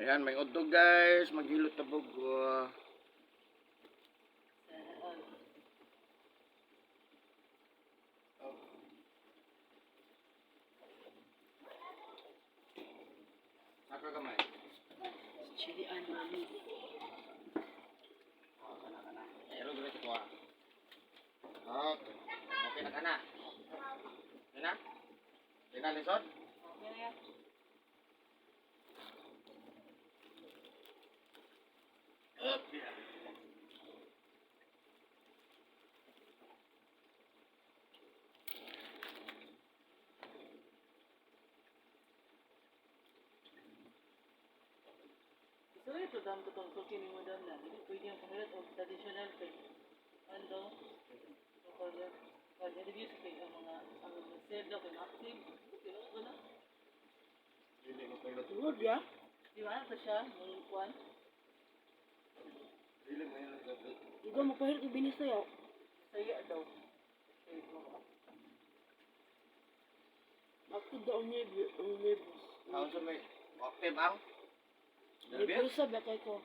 Ayan, may udog guys. Maghilot na bugo. Saka kamay. Chili onion. Kana. Pero dito ko. Okay. Okay na kana. Okay na? Okay na, Lison? Okay na yan. Up. Yeah. So ito dam to tong suki mo dam na. Hindi pwede yung pangalat o traditional kay ano pag reviews kay ang mga serdo kay active. Pero ano? Dili mo kayo Good ya. Di ba ito siya? May kwan. Dili mo yun. Ikaw magpahirap yung binis sa'yo. Saya daw. Bakit daw ang nervous? Ako sa may okay bang? Nervous sa bakay ko.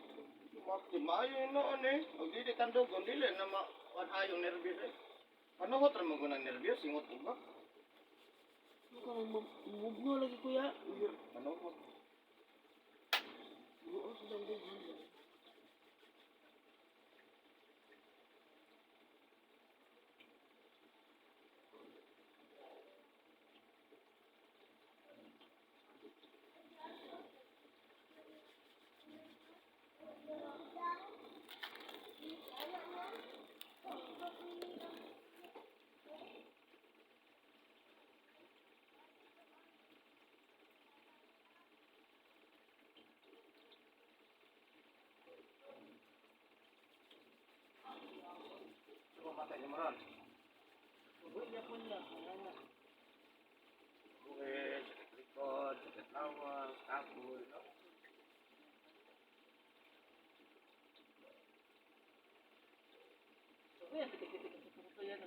Bakit maayo yun noon eh. Huwag dili kandugon, dili na maayong nervyos eh. Ano ko tramo ko ng nervyos? Singot ko ba? Ikaw mabugno lagi kuya. Ano ko? Oo, sa dangdang. Matay ni Maron. Uy, yapon lang. Buwis, likod, katawa, kapul, no? Uy, ang titik-titik ko yan.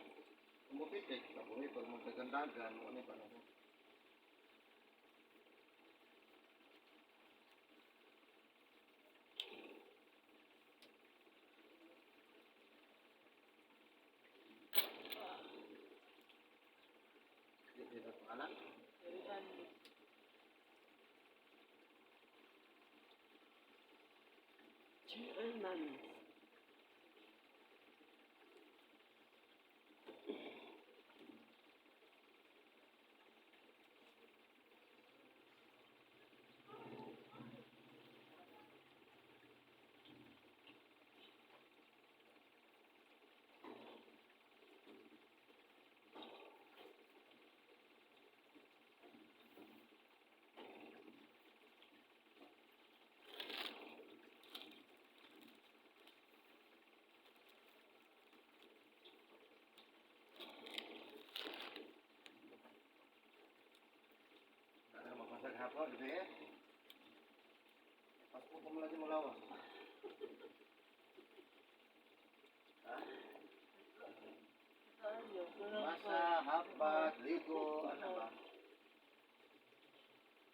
Kumupitik, kabuhi, pag magkagandagan, ano pa naman. Hindi na pangalan. Chairman. Ano magmasag hapon, di ba eh? Pas po mo lagi mulawa. Ha? Masa, hapat, ligo, ano ba?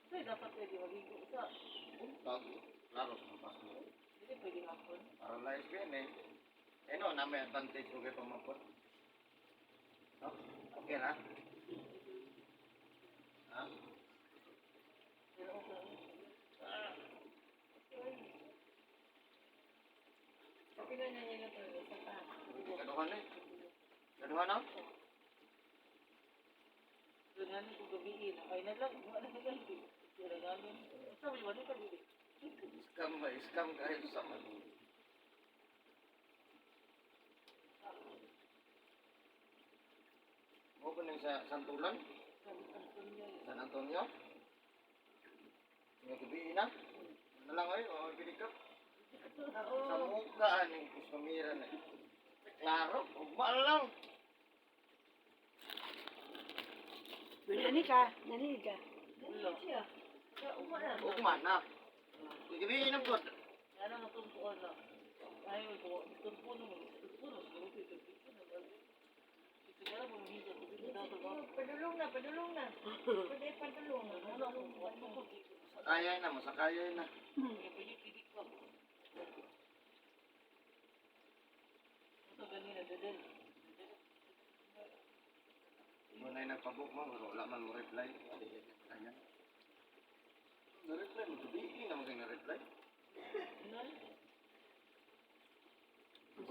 Kasi dapat pwede maligo sa. Klaro sa pas mo. Hindi pwede hapon. Para live yan eh. Eh no, na may advantage ko kayo pamapon. No? Okay na? Ha? Pero okay. Okay na niya na to. Isa pa. Kaduhan eh. Kaduhan na? Doon namin kung gabihin. Okay na lang. Wala na lang. Kira namin. Sabi, wala ka dito. Scam ba? Scam kahit sa man. Mo ba nang sa Santulan? San Antonio? Nga gabi na? Ano lang ay, o pinikap? Sa mukha, aning kusumira na. Klaro, ugma lang. Nani ka? Nani ka? Wala. Ugma na. Gabi na po. Ano mo tumpuan na? Ayaw ko. Tumpuan mo. Tumpuan mo. Sigara mo hindi ko. Padulong na. Pwede padulong na. Ano ko? Masakayay na, masakayay na. Pidik-pidik ko. Ito ganina, dadal. Muna yung nagpabook mo, pero wala man mo reply. Ayan. Na-reply mo, tubiin naman kayo na-reply.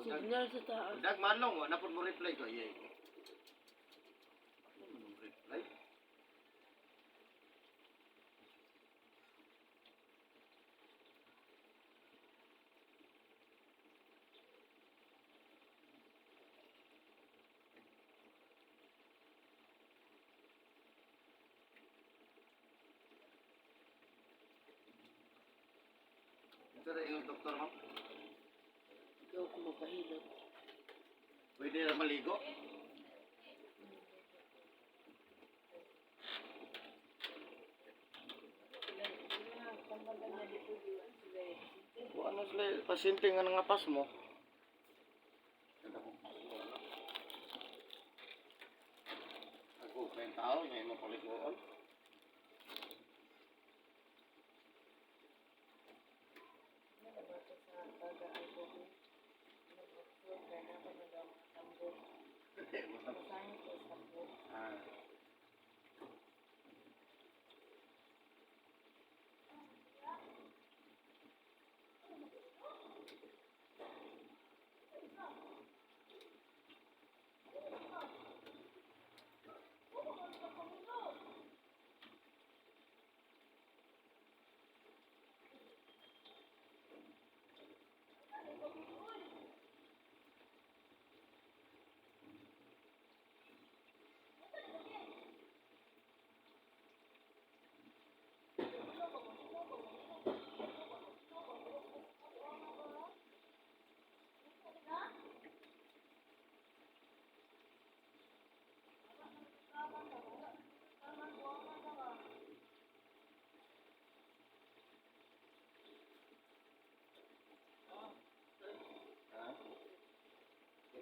Signal sa taas. Pagdag manong, wala po mo reply ko. Yay. Wala mo reply. Ito rin yung doktor mo. Ikaw kung mapahilot. Pwede na maligo. Kung ano sila, pasyente nga nangapas mo. Ako, kayong tao, ngayon mo paliguan. Ah.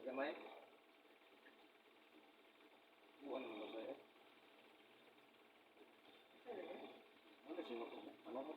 Gamay? Buwan mo ba sa'yo? Ano sino ko? Ano ko?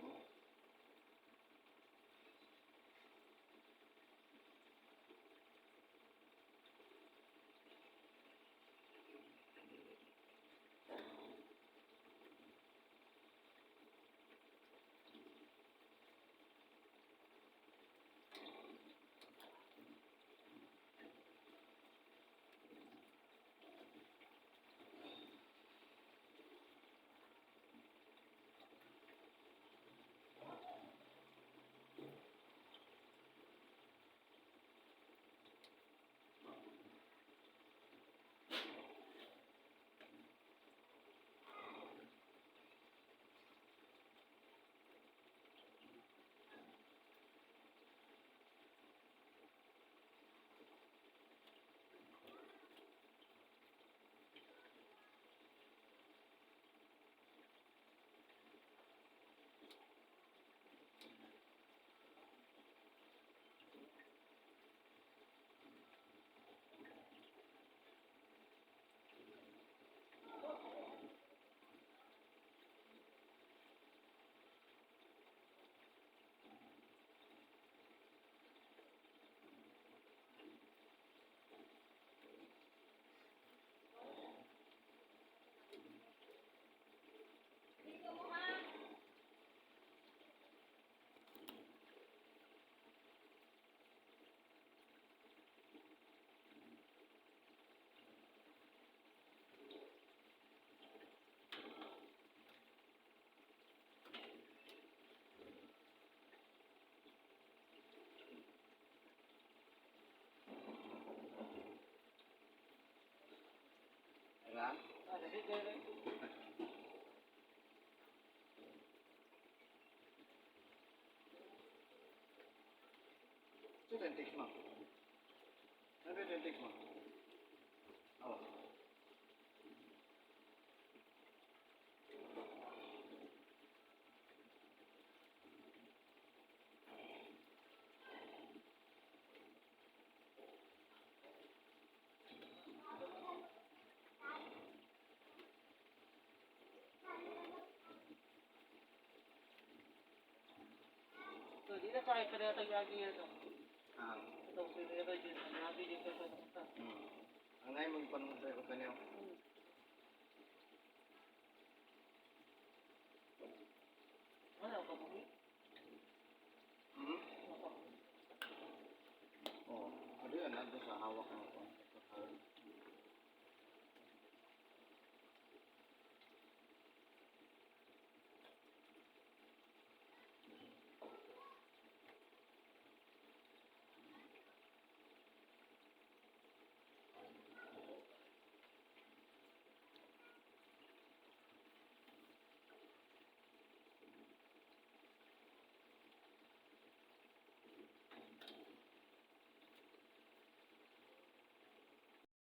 Diba? Ito yung text mo. Ano yung text mo? Oh. Di na sakay pa na lagi yan. Ah. Ito, pero yun. Lagi din ko ito. Ang ngayon magpanong sa kanyo.